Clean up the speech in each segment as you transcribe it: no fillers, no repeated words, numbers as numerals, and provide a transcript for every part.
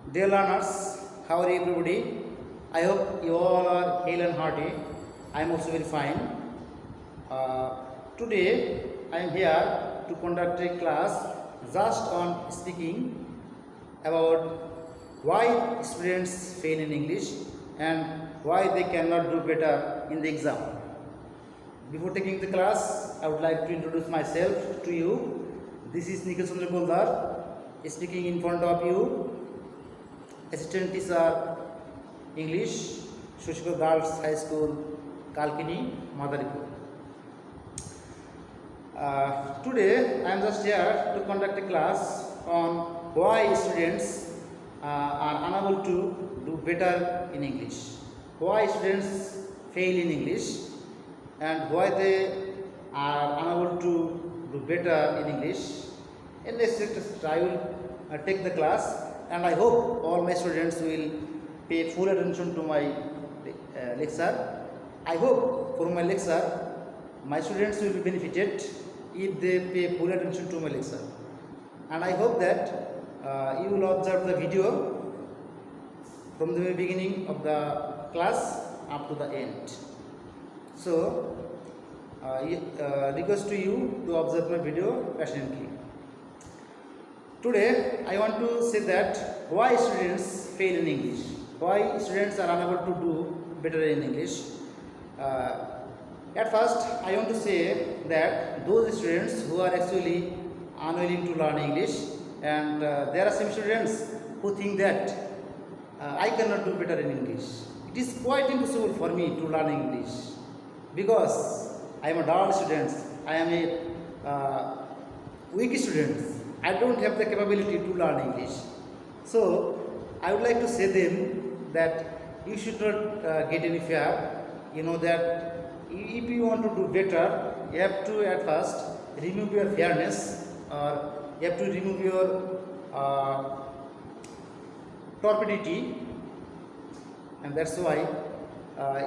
Dear learners, how are you everybody? I hope you all are hale and hearty. I am also very fine. Today I am here to conduct a class just on speaking about why students fail in English and why they cannot do better in the exam. Before taking the class, I would like to introduce myself to you. This is Nikhil Chandra Goldar speaking in front of you. Assistant Teacher English, Shushko Girls High School, Kalkini, Madaripur. Today I am just here to conduct a class on why students are unable to do better in English, why students fail in English, and why they are unable to do better in English. In this lecture, I will take the class, and I hope all my students will pay full attention to my lecture. I hope from my lecture, my students will be benefited if they pay full attention to my lecture. And I hope that you will observe the video from the beginning of the class up to the end. So, request to you to observe my video patiently. Today, I want to say that why students fail in English, why students are unable to do better in English. At first, I want to say that those students who are actually unwilling to learn English, and there are some students who think that I cannot do better in English. It is quite impossible for me to learn English because I am a dull student, I am a weak student. I don't have the capability to learn English. So, I would like to say them that you should not get any fear. You know that if you want to do better, you have to at first remove your fearness, or you have to remove your torpidity, and that's why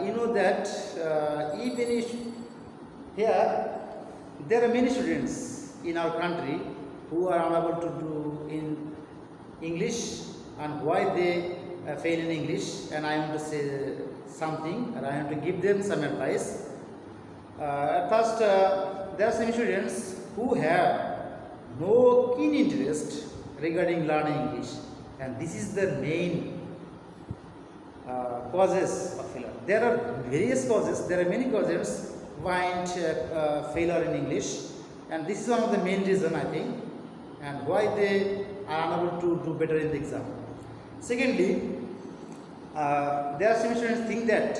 you know that even here there are many students in our country who are unable to do in English, and why they fail in English, and I want to say something, and I want to give them some advice. At first, there are some students who have no keen interest regarding learning English, and this is the main causes of failure. There are various causes, there are many causes behind failure in English, and this is one of the main reasons, I think, and why they are unable to do better in the exam. Secondly, there are some students think that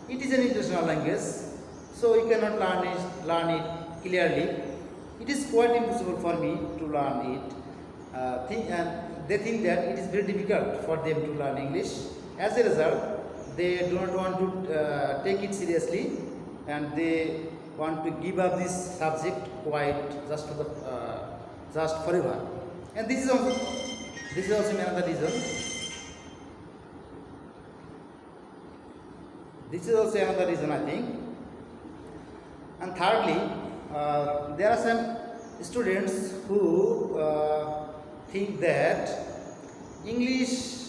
it is an international language, so you cannot learn it clearly. It is quite impossible for me to learn it. And they think that it is very difficult for them to learn English. As a result, they do not want to take it seriously, and they want to give up this subject quite just forever. And this is also another reason. This is also another reason, I think. And thirdly, there are some students who think that English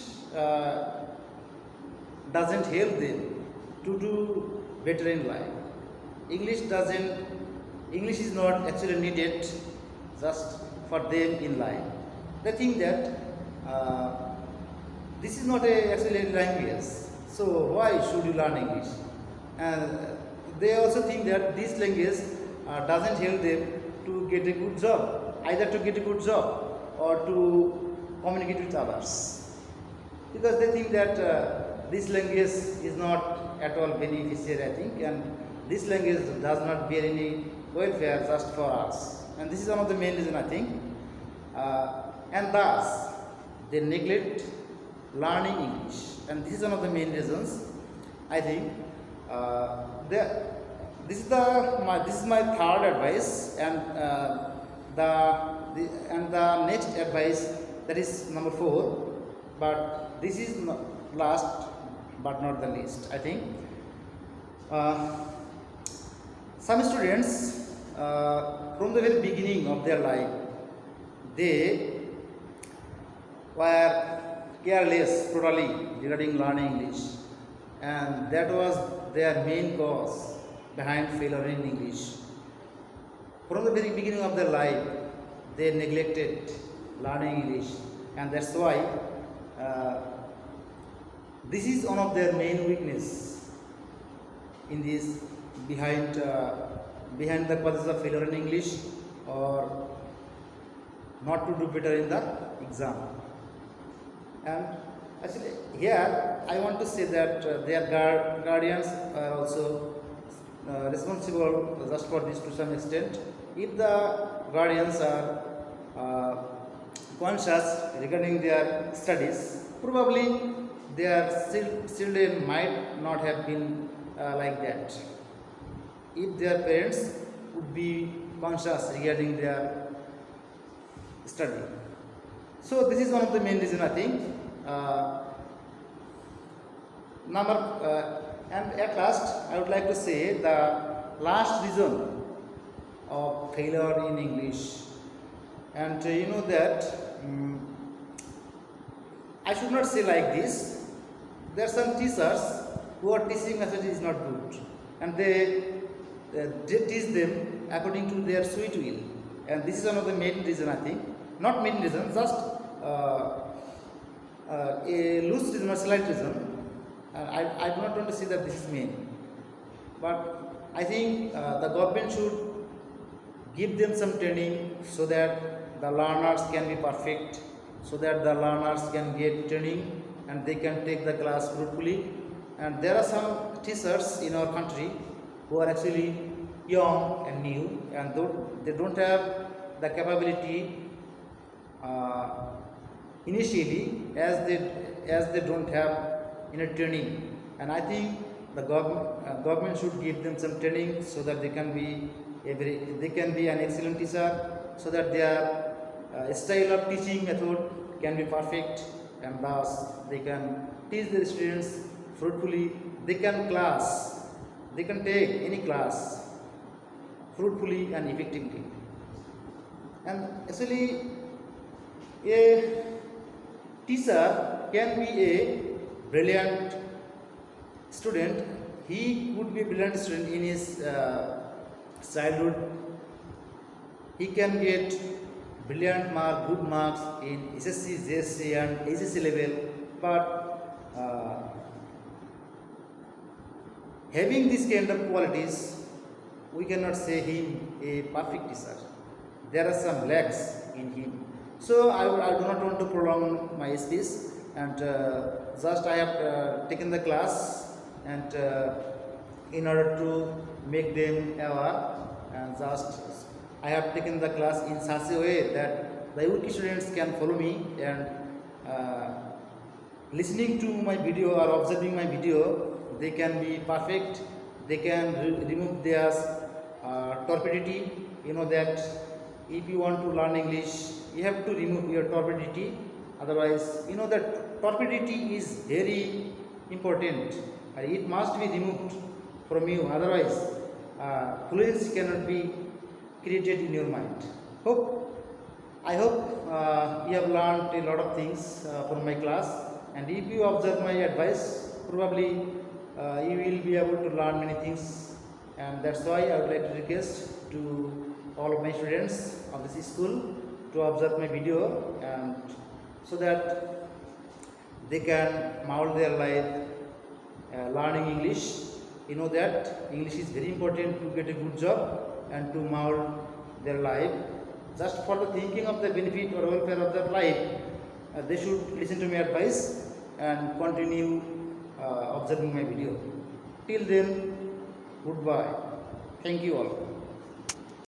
doesn't help them to do better in life. English is not actually needed just for them in life. They think that this is not actually a language, so why should you learn English? And they also think that this language doesn't help them to get a good job, either to get a good job or to communicate with others, because they think that this language is not at all beneficial, I think, and this language does not bear any welfare just for us, and this is one of the main reasons, I think, and thus they neglect learning English, and this is one of the main reasons, I think. This is my third advice, and the next advice, that is number 4, but this is last but not the least, I think. Some students from the very beginning of their life, they were careless totally regarding learning English, and that was their main cause behind failure in English. From the very beginning of their life, they neglected learning English, and that's why uh, this is one of their main weakness in this behind the causes of failure in English, or not to do better in the exam. And actually here I want to say that their guardians are also responsible just for this to some extent. If the guardians are uh, conscious regarding their studies, probably their children might not have been like that. If their parents would be conscious regarding their study. So this is one of the main reason I think. Number and at last I would like to say the last reason of failure in English, and you know that I should not say like this. There are some teachers who are teaching method is not good, and they teach them according to their sweet will, and this is one of the main reason I think. Not main reason, just a loose reason or slight reason. I do not want to say that this is main, but I think the government should give them some training so that the learners can be perfect, so that the learners can get training and they can take the class fruitfully. And there are some teachers in our country who are actually young and new, and they don't have the capability initially, as they don't have training. And I think the government should give them some training so that they can be an excellent teacher, so that their style of teaching method can be perfect, and thus they can teach their students fruitfully. They can take any class fruitfully and effectively. And actually a teacher can be a brilliant student. He could be a brilliant student in his childhood. He can get good marks in SSC, JSC and HSC level, but having this kind of qualities, we cannot say him a perfect teacher. There are some lacks in him. So I do not want to prolong my speech, and just I have taken the class, and in order to make them aware, and just I have taken the class in such a way that the UK students can follow me, and listening to my video or observing my video, they can be perfect. They can remove their torpidity. You know that if you want to learn English, you have to remove your torpidity. Otherwise, you know that torpidity is very important. It must be removed from you. Otherwise, fluency cannot be created in your mind. I hope you have learned a lot of things from my class, and if you observe my advice, probably you will be able to learn many things. And that's why I would like to request to all of my students of this school to observe my video, and so that they can mold their life learning English. You know that English is very important to get a good job and to mold their life. Just for the thinking of the benefit or welfare of their life, they should listen to my advice and continue observing my video. Till then, goodbye. Thank you all.